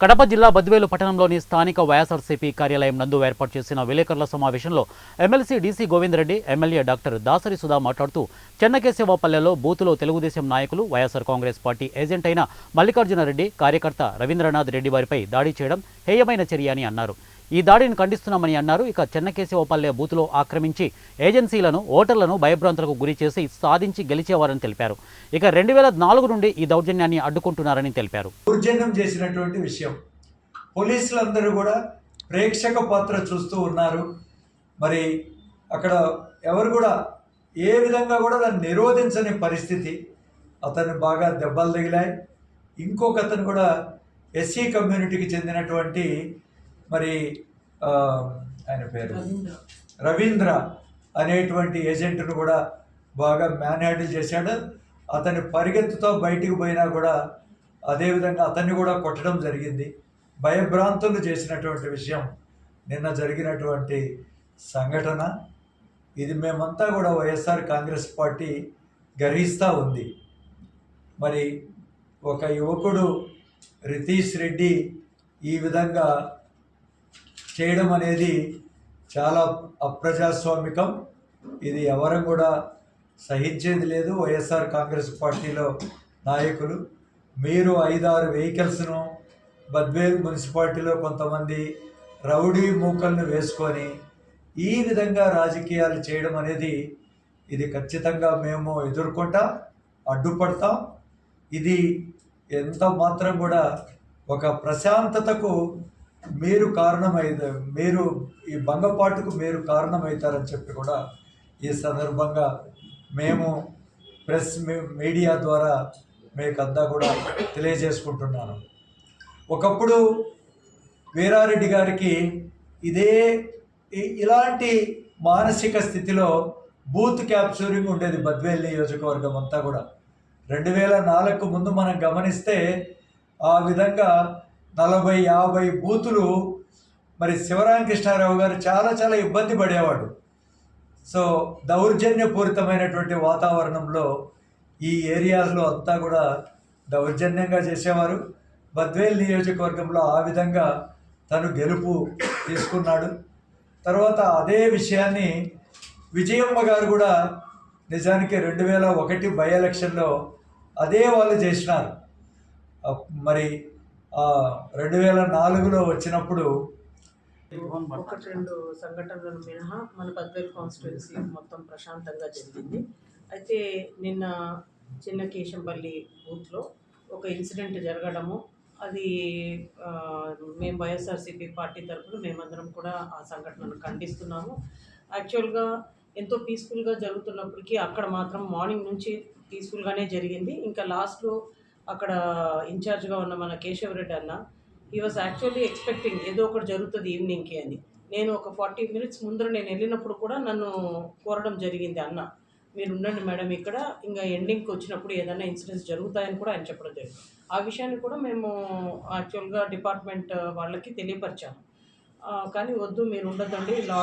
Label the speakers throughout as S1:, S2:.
S1: కడప జిల్లా బద్వేలు పట్టణంలోని స్థానిక వైఎస్ఆర్సీపీ కార్యాలయం నందు ఏర్పాటు చేసిన విలేకరుల సమావేశంలో MLC DC Govinda Reddy, MLA doctor Dasari Sudha మాట్లాడుతూ చెన్నకేశవపల్లెలో బూతులో తెలుగుదేశం నాయకులు, వైఎస్ఆర్ కాంగ్రెస్ పార్టీ ఏజెంట్ అయిన మల్లికార్జునరెడ్డి, కార్యకర్త రవీంద్రనాథ్ రెడ్డి వారిపై దాడి చేయడం హేయమైన చర్య అని అన్నారు. ఈ దాడిని ఖండిస్తున్నామని అన్నారు. ఇక చెన్నకేశవపల్లె బూతులో ఆక్రమించి ఏజెన్సీలను, ఓటర్లను భయభ్రాంతులకు గురి చేసి సాధించి గెలిచేవారని తెలిపారు. ఇక 2004 నుండి ఈ దౌర్జన్యాన్ని అడ్డుకుంటున్నారని తెలిపారు.
S2: దౌర్జన్యం చేసినటువంటి విషయం పోలీసులందరూ కూడా ప్రేక్షక పాత్ర చూస్తూ ఉన్నారు. మరి అక్కడ ఎవరు కూడా ఏ విధంగా కూడా దాన్ని నిరోధించని పరిస్థితి. అతను బాగా దెబ్బలు తగిలాయి. ఇంకొక అతను కూడా ఎస్సీ కమ్యూనిటీకి చెందినటువంటి మరి ఆయన పేరు రవీంద్ర అనేటువంటి ఏజెంట్ను కూడా బాగా మ్యాన్ హ్యాండిల్ చేశాడు. అతని పరిగెత్తుతో బయటికి పోయినా కూడా అదేవిధంగా అతన్ని కూడా కొట్టడం జరిగింది. భయభ్రాంతులు చేసినటువంటి విషయం నిన్న జరిగినటువంటి సంఘటన. ఇది మేమంతా కూడా వైఎస్ఆర్ కాంగ్రెస్ పార్టీ గర్హిస్తూ ఉంది. మరి ఒక యువకుడు రితీష్ రెడ్డి ఈ విధంగా చేయడం అనేది చాలా అప్రజాస్వామికం. ఇది ఎవరు కూడా సహించేది లేదు. వైఎస్ఆర్ కాంగ్రెస్ పార్టీలో నాయకులు మీరు 5-6 వెహికల్స్ను బద్వేల్ మున్సిపాలిటీలో కొంతమంది రౌడీ మూకలను వేసుకొని ఈ విధంగా రాజకీయాలు చేయడం అనేది ఇది ఖచ్చితంగా మేము ఎదుర్కొంటాం, అడ్డుపడతాం. ఇది ఎంత మాత్రం కూడా ఒక ప్రశాంతతకు మీరు మీరు ఈ భంగపాటుకు మీరు కారణమవుతారని చెప్పి కూడా ఈ సందర్భంగా మేము ప్రెస్ మీడియా ద్వారా మీకంతా కూడా తెలియజేసుకుంటున్నాను. ఒకప్పుడు వీరారెడ్డి గారికి ఇలాంటి మానసిక స్థితిలో బూత్ క్యాప్చరింగ్ ఉండేది బద్వేల్ నియోజకవర్గం అంతా కూడా. 2004కు ముందు మనం గమనిస్తే ఆ విధంగా 40-50 బూతులు మరి శివరామకృష్ణారావు గారు చాలా ఇబ్బంది పడేవాడు. సో దౌర్జన్యపూరితమైనటువంటి వాతావరణంలో ఈ ఏరియాస్లో అంతా కూడా దౌర్జన్యంగా చేసేవారు. బద్వేల్ నియోజకవర్గంలో ఆ విధంగా తను గెలుపు తీసుకున్నాడు. తర్వాత అదే విషయాన్ని విజయమ్మ గారు కూడా నిజానికి 2001 బై ఎలక్షన్లో అదే వాళ్ళు చేసినారు. మరి 2004లో వచ్చినప్పుడు
S3: 1-2 సంఘటనలు మినహా మన బద్వేల్ కాన్స్టిట్యున్సీ మొత్తం ప్రశాంతంగా జరిగింది. అయితే నిన్న చిన్నకేశంపల్లి బూత్లో ఒక ఇన్సిడెంట్ జరగడము, అది మేము వైఎస్ఆర్సీపీ పార్టీ తరఫున మేమందరం కూడా ఆ సంఘటనను ఖండిస్తున్నాము. యాక్చువల్గా ఎంతో పీస్ఫుల్గా జరుగుతున్నప్పటికీ అక్కడ మాత్రం మార్నింగ్ నుంచి పీస్ఫుల్గానే జరిగింది. ఇంకా లాస్ట్లో అక్కడ ఇన్ఛార్జ్గా ఉన్న మన కేశవరెడ్డి అన్న హీ వాజ్ యాక్చువల్లీ ఎక్స్పెక్టింగ్ ఏదో ఒకటి జరుగుతుంది ఈవినింగ్కి అని. నేను ఒక 40 minutes ముందర నేను వెళ్ళినప్పుడు కూడా నన్ను కోరడం జరిగింది, అన్న మీరు ఉండండి మేడం ఇక్కడ, ఇంకా ఎండింగ్కి వచ్చినప్పుడు ఏదైనా ఇన్సిడెంట్స్ జరుగుతాయని కూడా ఆయన చెప్పడం జరిగింది. ఆ విషయాన్ని కూడా మేము యాక్చువల్గా డిపార్ట్మెంట్ వాళ్ళకి తెలియపరిచాము. కానీ వద్దు మీరు ఉండదండి, లా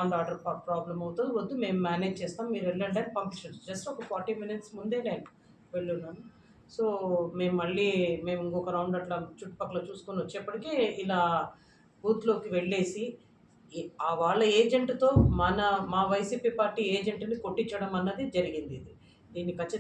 S3: అండ్ ఆర్డర్ ప్రాబ్లం అవుతుంది, వద్దు మేము మేనేజ్ చేస్తాం, మీరు వెళ్ళండి అని పంపించారు. జస్ట్ ఒక 40 minutes ముందే నేను వెళ్ళున్నాను. సో మేము ఇంకొక రౌండ్ అట్లా చుట్టుపక్కల చూసుకొని వచ్చేప్పటికీ ఇలా బూత్లోకి వెళ్ళేసి వాళ్ళ ఏజెంట్తో మా వైసీపీ పార్టీ ఏజెంట్ని కొట్టించడం అన్నది జరిగింది. దీన్ని ఖచ్చితంగా